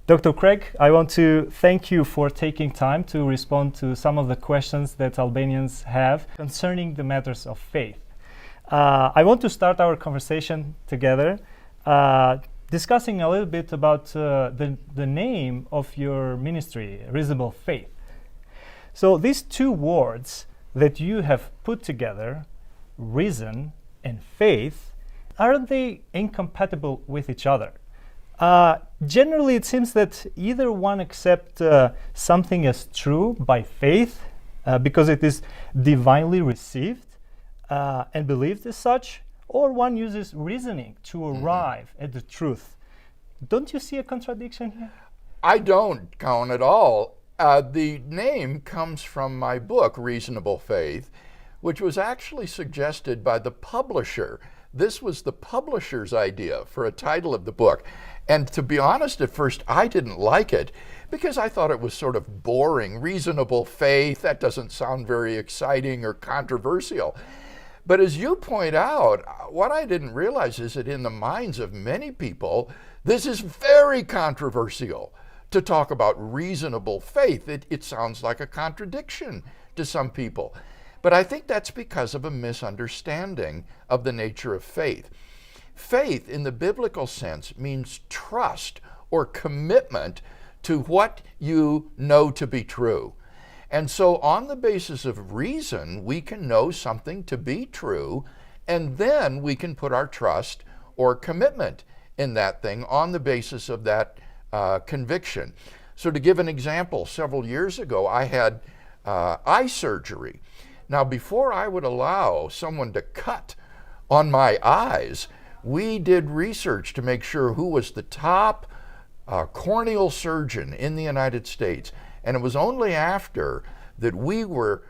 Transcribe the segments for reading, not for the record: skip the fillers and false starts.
Dr. Craig, I want to thank you for taking time to respond to some of the questions that Albanians have concerning the matters of faith. I want to start our conversation together discussing a little bit about the name of your ministry, Reasonable Faith. So these two words that you have put together, reason and faith, aren't they incompatible with each other? Generally, it seems that either one accepts something as true by faith because it is divinely received and believed as such, or one uses reasoning to arrive at the truth. Don't you see a contradiction here? I don't, Colin, at all. The name comes from my book, Reasonable Faith, which was actually suggested by the publisher. This was the publisher's idea for a title of the book. And to be honest, at first I didn't like it because I thought it was sort of boring. Reasonable faith, that doesn't sound very exciting or controversial. But as you point out, what I didn't realize is that in the minds of many people, this is very controversial to talk about reasonable faith. It sounds like a contradiction to some people. But I think that's because of a misunderstanding of the nature of faith. Faith, in the biblical sense, means trust or commitment to what you know to be true. And so on the basis of reason, we can know something to be true, and then we can put our trust or commitment in that thing on the basis of that conviction. So to give an example, several years ago, I had eye surgery. Now, before I would allow someone to cut on my eyes, we did research to make sure who was the top corneal surgeon in the United States. And it was only after that we were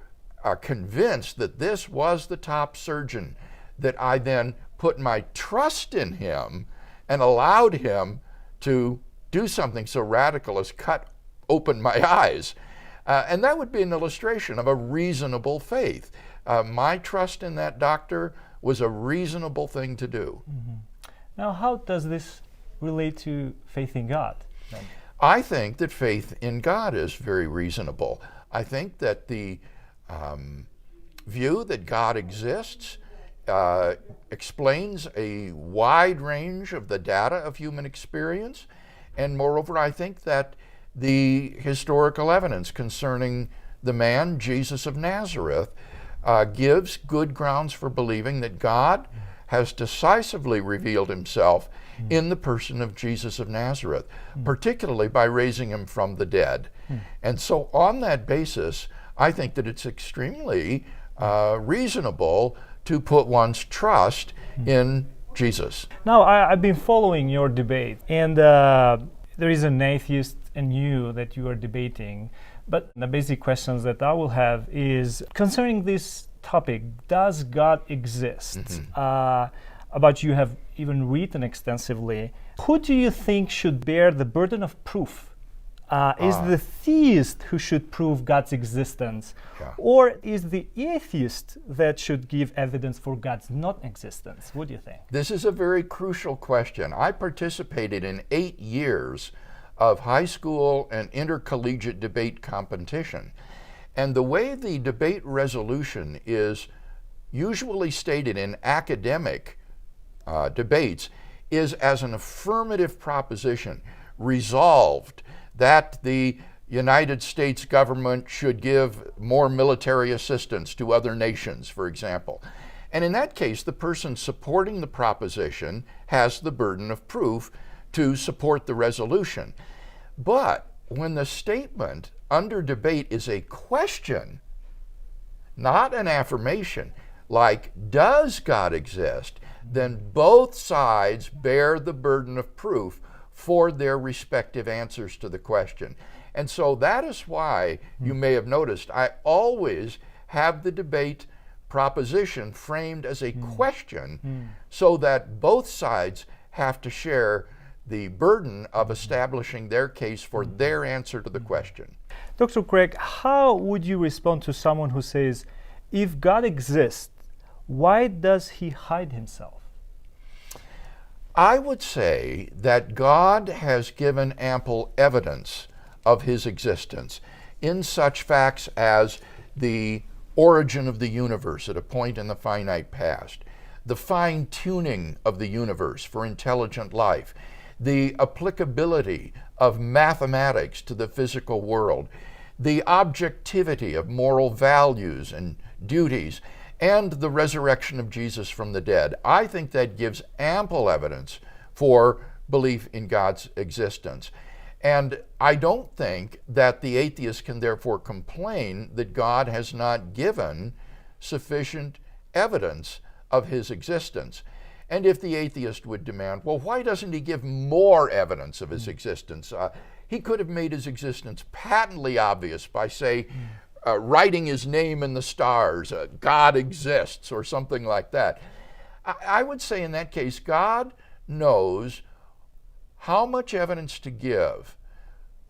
convinced that this was the top surgeon that I then put my trust in him and allowed him to do something so radical as cut open my eyes. And that would be an illustration of a reasonable faith. My trust in that doctor was a reasonable thing to do. Mm-hmm. Now, how does this relate to faith in God, then? I think that faith in God is very reasonable. I think that the view that God exists explains a wide range of the data of human experience. And moreover, I think that the historical evidence concerning the man, Jesus of Nazareth, gives good grounds for believing that God has decisively revealed himself in the person of Jesus of Nazareth, particularly by raising him from the dead. And so on that basis, I think that it's extremely reasonable to put one's trust in Jesus. Now, I've been following your debate, and there is an atheist and you that you are debating. But the basic questions that I will have is concerning this topic, does God exist? About you have even written extensively. Who do you think should bear the burden of proof? Is the theist who should prove God's existence? Or is the atheist that should give evidence for God's non-existence? What do you think? This is a very crucial question. I participated in 8 years of high school and intercollegiate debate competition. And the way the debate resolution is usually stated in academic debates is as an affirmative proposition, resolved that the United States government should give more military assistance to other nations, for example. And in that case, the person supporting the proposition has the burden of proof to support the resolution. But when the statement under debate is a question, not an affirmation, like, does God exist? Then both sides bear the burden of proof for their respective answers to the question. And so that is why you may have noticed I always have the debate proposition framed as a question so that both sides have to share the burden of establishing their case for their answer to the question. Dr. Craig, how would you respond to someone who says, if God exists, why does he hide himself? I would say that God has given ample evidence of his existence in such facts as the origin of the universe at a point in the finite past, the fine-tuning of the universe for intelligent life, the applicability of mathematics to the physical world, the objectivity of moral values and duties, and the resurrection of Jesus from the dead. I think that gives ample evidence for belief in God's existence. And I don't think that the atheist can therefore complain that God has not given sufficient evidence of his existence. And if the atheist would demand, well, why doesn't he give more evidence of his existence? He could have made his existence patently obvious by, say, writing his name in the stars, God exists, or something like that. I would say in that case, God knows how much evidence to give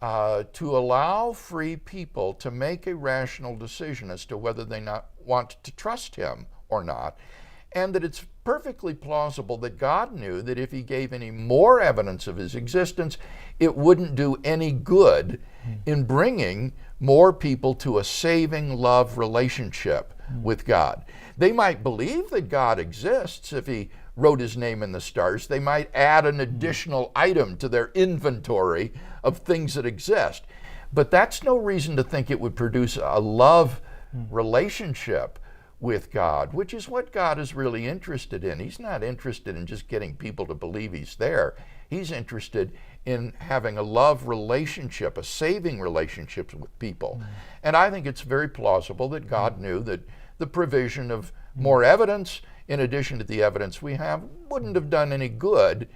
to allow free people to make a rational decision as to whether they not want to trust him or not, and that it's perfectly plausible that God knew that if he gave any more evidence of his existence, it wouldn't do any good in bringing more people to a saving love relationship with God. They might believe that God exists if he wrote his name in the stars. They might add an additional item to their inventory of things that exist. But that's no reason to think it would produce a love relationship with God, which is what God is really interested in. He's not interested in just getting people to believe he's there. He's interested in having a love relationship, a saving relationship with people. And I think it's very plausible that God knew that the provision of more evidence, in addition to the evidence we have, wouldn't have done any good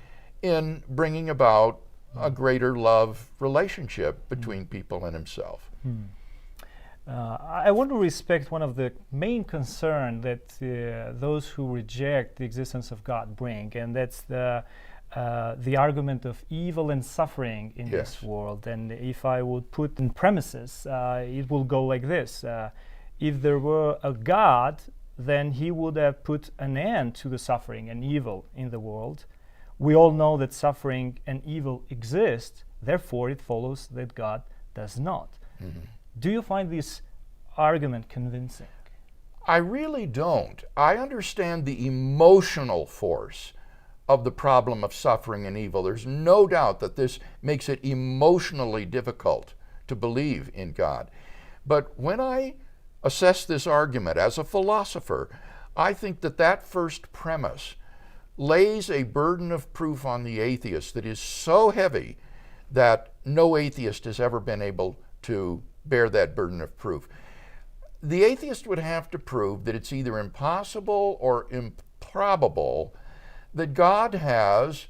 in bringing about a greater love relationship between people and himself. I want to respect one of the main concerns that those who reject the existence of God bring, and that's the argument of evil and suffering in this world. And if I would put in premises, it will go like this. If there were a God, then he would have put an end to the suffering and evil in the world. We all know that suffering and evil exist, therefore it follows that God does not. Do you find this argument convincing? I really don't. I understand the emotional force of the problem of suffering and evil. There's no doubt that this makes it emotionally difficult to believe in God. But when I assess this argument as a philosopher, I think that that first premise lays a burden of proof on the atheist that is so heavy that no atheist has ever been able to bear that burden of proof. The atheist would have to prove that it's either impossible or improbable that God has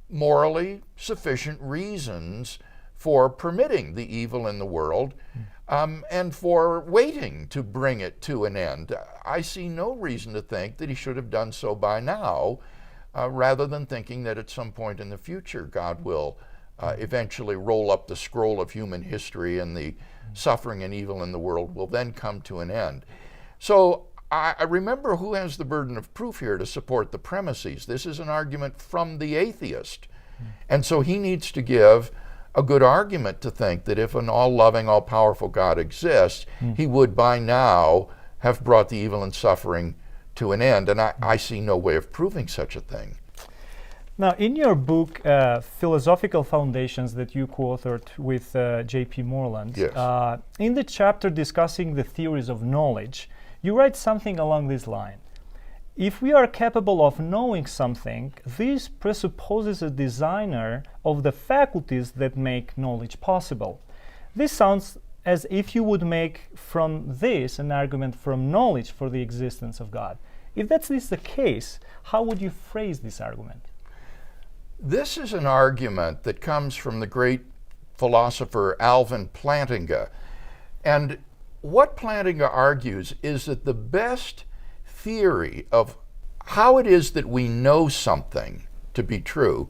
morally sufficient reasons for permitting the evil in the world and for waiting to bring it to an end. I see no reason to think that he should have done so by now, rather than thinking that at some point in the future God will eventually roll up the scroll of human history and the suffering and evil in the world will then come to an end. So I remember who has the burden of proof here to support the premises. This is an argument from the atheist. And so he needs to give a good argument to think that if an all-loving, all-powerful God exists, he would by now have brought the evil and suffering to an end. And I see no way of proving such a thing. Now, in your book, Philosophical Foundations, that you co-authored with J.P. Moreland, in the chapter discussing the theories of knowledge, you write something along this line. If we are capable of knowing something, this presupposes a designer of the faculties that make knowledge possible. This sounds as if you would make from this an argument from knowledge for the existence of God. If that's the case, how would you phrase this argument? This is an argument that comes from the great philosopher Alvin Plantinga. And what Plantinga argues is that the best theory of how it is that we know something to be true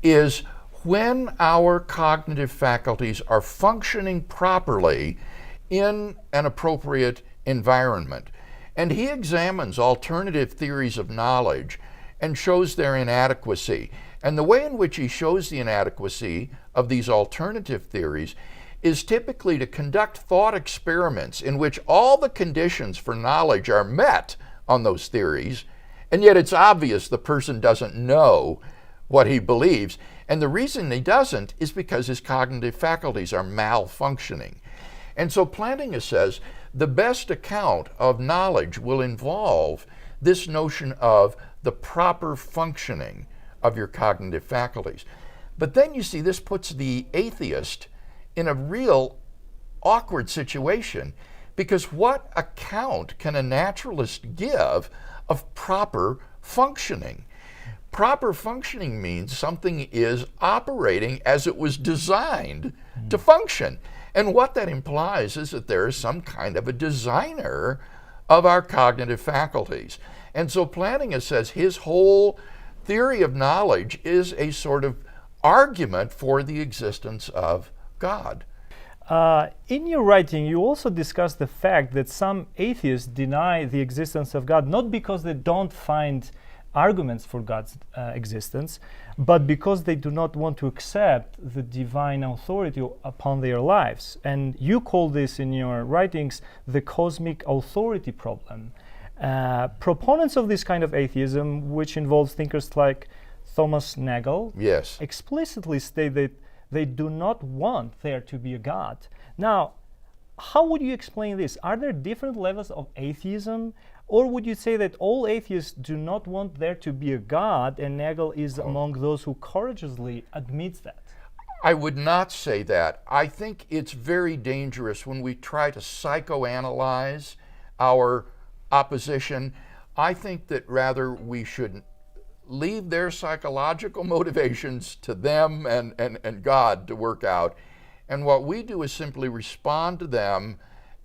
is when our cognitive faculties are functioning properly in an appropriate environment. And he examines alternative theories of knowledge and shows their inadequacy. And the way in which he shows the inadequacy of these alternative theories is typically to conduct thought experiments in which all the conditions for knowledge are met on those theories, and yet it's obvious the person doesn't know what he believes. And the reason he doesn't is because his cognitive faculties are malfunctioning. And so Plantinga says the best account of knowledge will involve this notion of the proper functioning of your cognitive faculties. But then you see this puts the atheist in a real awkward situation, because what account can a naturalist give of proper functioning? Proper functioning means something is operating as it was designed to function. And what that implies is that there is some kind of a designer of our cognitive faculties. And so Plantinga says his whole theory of knowledge is a sort of argument for the existence of God. In your writing, you also discuss the fact that some atheists deny the existence of God, not because they don't find arguments for God's existence, but because they do not want to accept the divine authority upon their lives. And you call this in your writings the cosmic authority problem. Proponents of this kind of atheism, which involves thinkers like Thomas Nagel, Yes. explicitly state that they do not want there to be a God. Now, how would you explain this? Are there different levels of atheism? Or would you say that all atheists do not want there to be a God, and Nagel is among those who courageously admits that? I would not say that. I think it's very dangerous when we try to psychoanalyze our opposition. I think that rather we should leave their psychological motivations to them and God to work out. And what we do is simply respond to them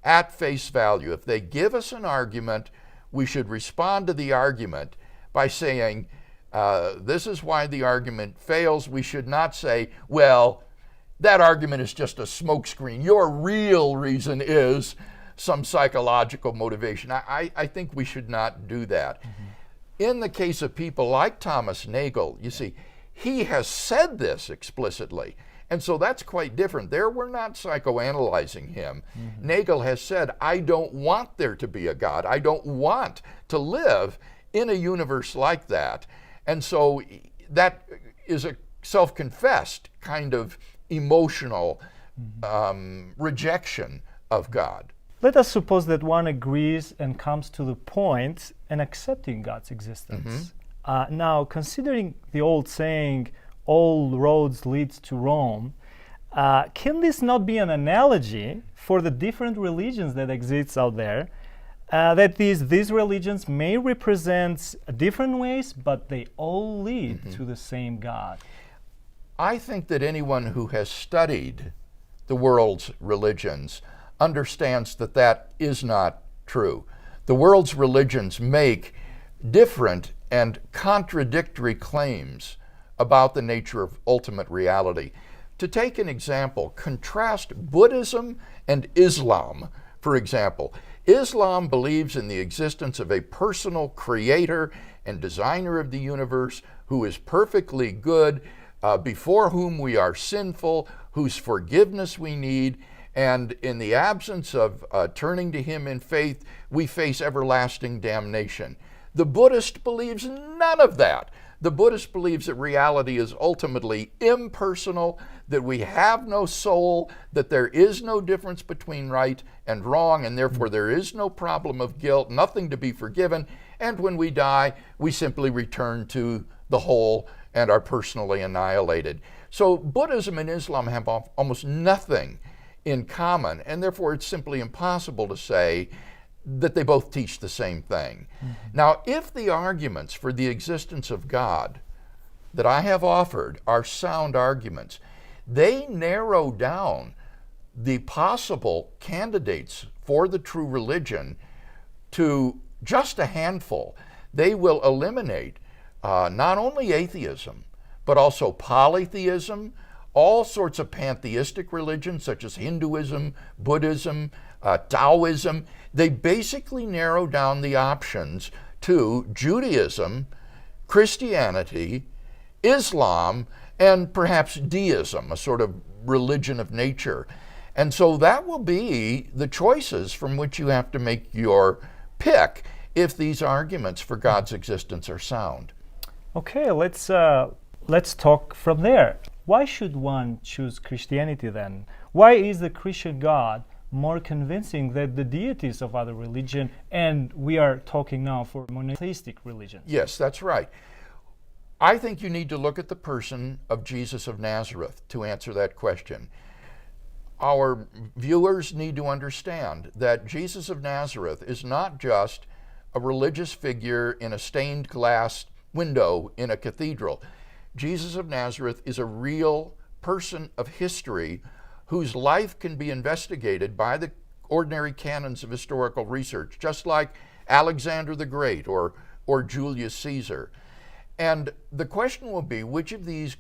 at face value. If they give us an argument, we should respond to the argument by saying, this is why the argument fails. We should not say, well, that argument is just a smokescreen. Your real reason is some psychological motivation. I think we should not do that. Mm-hmm. In the case of people like Thomas Nagel, you see, he has said this explicitly. And so that's quite different. There we're not psychoanalyzing him. Mm-hmm. Nagel has said, I don't want there to be a God. I don't want to live in a universe like that. And so that is a self-confessed kind of emotional rejection of God. Let us suppose that one agrees and comes to the point in accepting God's existence. Mm-hmm. Now, considering the old saying, all roads lead to Rome, can this not be an analogy for the different religions that exist out there? That these religions may represent different ways, but they all lead to the same God. I think that anyone who has studied the world's religions understands that that is not true. The world's religions make different and contradictory claims about the nature of ultimate reality. To take an example, contrast Buddhism and Islam, for example. Islam believes in the existence of a personal creator and designer of the universe who is perfectly good, before whom we are sinful, whose forgiveness we need, and in the absence of turning to him in faith, we face everlasting damnation. The Buddhist believes none of that. The Buddhist believes that reality is ultimately impersonal, that we have no soul, that there is no difference between right and wrong, and therefore there is no problem of guilt, nothing to be forgiven, and when we die, we simply return to the whole and are personally annihilated. So Buddhism and Islam have almost nothing in common, and therefore it's simply impossible to say that they both teach the same thing. Mm-hmm. Now, if the arguments for the existence of God that I have offered are sound arguments, they narrow down the possible candidates for the true religion to just a handful. They will eliminate not only atheism, but also polytheism, all sorts of pantheistic religions such as Hinduism, Buddhism, Taoism. They basically narrow down the options to Judaism, Christianity, Islam, and perhaps deism, a sort of religion of nature. And so that will be the choices from which you have to make your pick if these arguments for God's existence are sound. Okay, let's talk from there. Why should one choose Christianity then? Why is the Christian God more convincing than the deities of other religion? And we are talking now for monotheistic religions. Yes, that's right. I think you need to look at the person of Jesus of Nazareth to answer that question. Our viewers need to understand that Jesus of Nazareth is not just a religious figure in a stained glass window in a cathedral. Jesus of Nazareth is a real person of history whose life can be investigated by the ordinary canons of historical research, just like Alexander the Great or Julius Caesar. And the question will be, which of these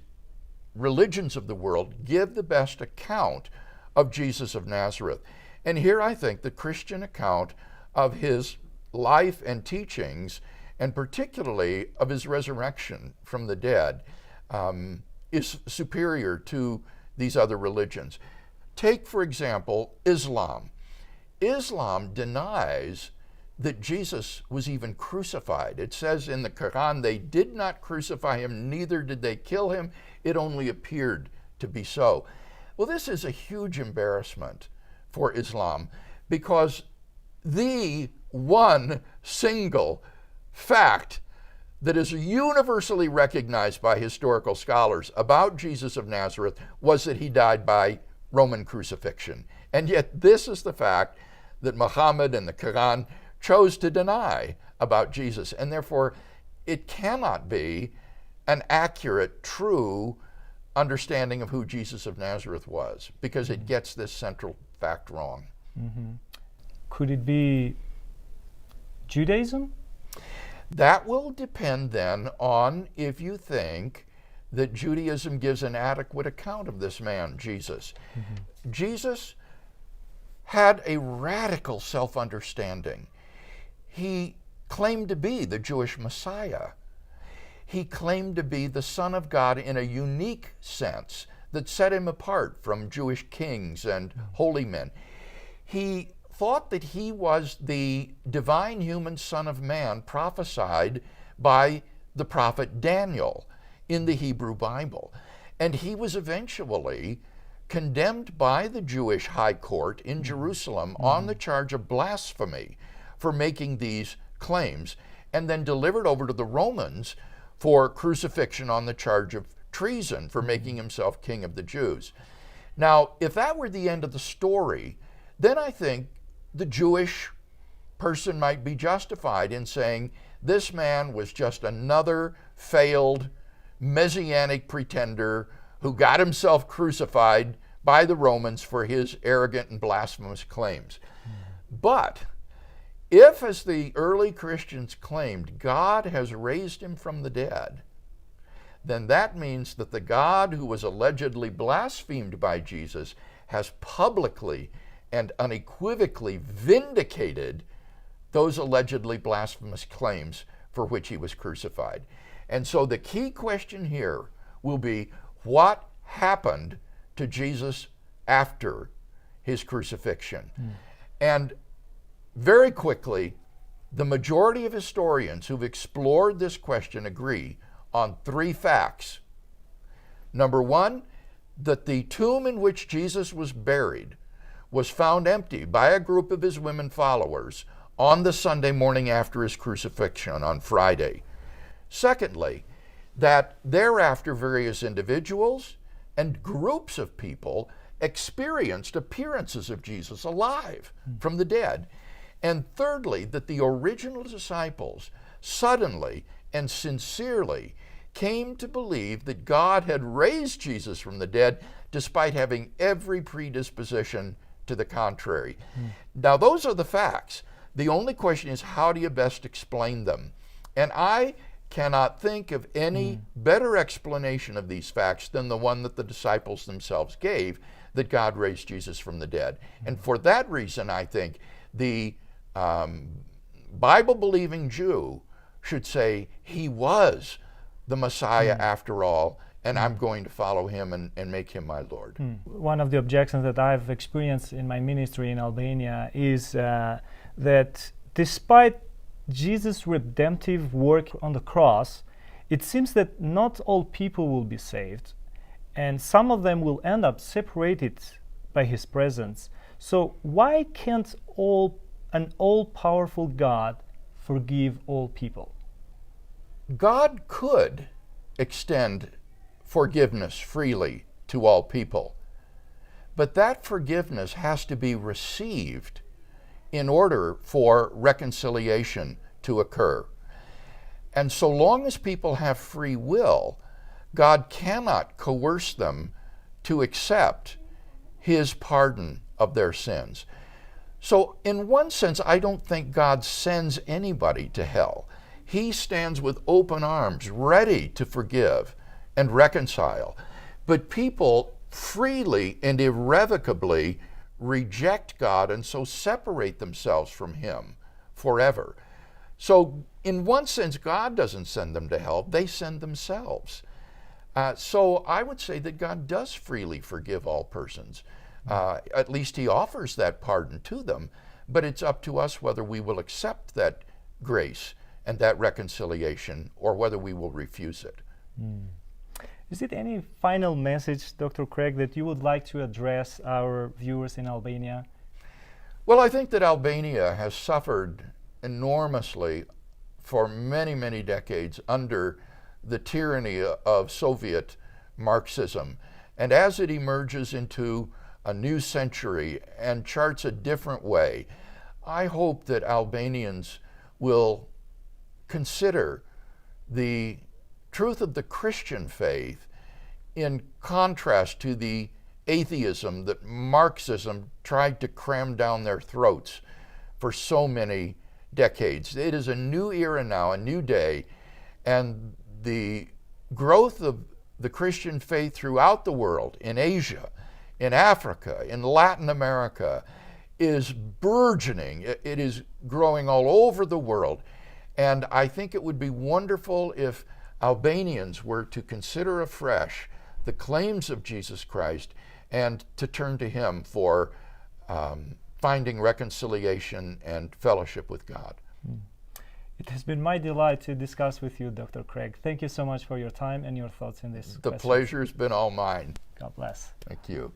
religions of the world give the best account of Jesus of Nazareth? And here I think the Christian account of his life and teachings, and particularly of his resurrection from the dead, is superior to these other religions. Take, for example, Islam. Islam denies that Jesus was even crucified. It says in the Quran, they did not crucify him, neither did they kill him. It only appeared to be so. Well, this is a huge embarrassment for Islam, because the one single fact that is universally recognized by historical scholars about Jesus of Nazareth was that he died by Roman crucifixion. And yet this is the fact that Muhammad and the Quran chose to deny about Jesus, and therefore it cannot be an accurate, true understanding of who Jesus of Nazareth was, because it gets this central fact wrong. Mm-hmm. Could it be Judaism? That will depend then on if you think that Judaism gives an adequate account of this man, Jesus. Mm-hmm. Jesus had a radical self-understanding. He claimed to be the Jewish Messiah. He claimed to be the Son of God in a unique sense that set him apart from Jewish kings and holy men. He thought that he was the divine human Son of Man prophesied by the prophet Daniel in the Hebrew Bible. And he was eventually condemned by the Jewish high court in Jerusalem on the charge of blasphemy for making these claims, and then delivered over to the Romans for crucifixion on the charge of treason for making himself king of the Jews. Now, if that were the end of the story, then I think the Jewish person might be justified in saying this man was just another failed messianic pretender who got himself crucified by the Romans for his arrogant and blasphemous claims. But if, as the early Christians claimed, God has raised him from the dead, then that means that the God who was allegedly blasphemed by Jesus has publicly and unequivocally vindicated those allegedly blasphemous claims for which he was crucified. And so the key question here will be, what happened to Jesus after his crucifixion? And very quickly, the majority of historians who've explored this question agree on three facts. Number one, that the tomb in which Jesus was buried was found empty by a group of his women followers on the Sunday morning after his crucifixion on Friday. Secondly, that thereafter various individuals and groups of people experienced appearances of Jesus alive from the dead. And thirdly, that the original disciples suddenly and sincerely came to believe that God had raised Jesus from the dead, despite having every predisposition to the contrary. Now, those are the facts. The only question is, how do you best explain them? And I cannot think of any better explanation of these facts than the one that the disciples themselves gave, that God raised Jesus from the dead. And for that reason, I think the Bible-believing Jew should say, he was the Messiah after all, and I'm going to follow him and make him my Lord. One of the objections that I've experienced in my ministry in Albania is that despite Jesus' redemptive work on the cross, it seems that not all people will be saved, and some of them will end up separated by his presence. So why can't an all-powerful God forgive all people? God could extend forgiveness freely to all people, but that forgiveness has to be received in order for reconciliation to occur. And so long as people have free will, God cannot coerce them to accept his pardon of their sins. So in one sense, I don't think God sends anybody to hell. He stands with open arms, ready to forgive and reconcile. But people freely and irrevocably reject God and so separate themselves from him forever. So in one sense, God doesn't send them to hell, they send themselves. So I would say that God does freely forgive all persons. At least he offers that pardon to them, but it's up to us whether we will accept that grace and that reconciliation or whether we will refuse it. Is it any final message, Dr. Craig, that you would like to address our viewers in Albania? Well, I think that Albania has suffered enormously for many, many decades under the tyranny of Soviet Marxism. And as it emerges into a new century and charts a different way, I hope that Albanians will consider the truth of the Christian faith in contrast to the atheism that Marxism tried to cram down their throats for so many decades. It is a new era now, a new day, and the growth of the Christian faith throughout the world, in Asia, in Africa, in Latin America, is burgeoning. It is growing all over the world. And I think it would be wonderful if Albanians were to consider afresh the claims of Jesus Christ and to turn to him for finding reconciliation and fellowship with God. It has been my delight to discuss with you, Dr. Craig. Thank you so much for your time and your thoughts in this The question. pleasure's been all mine. God bless. Thank you.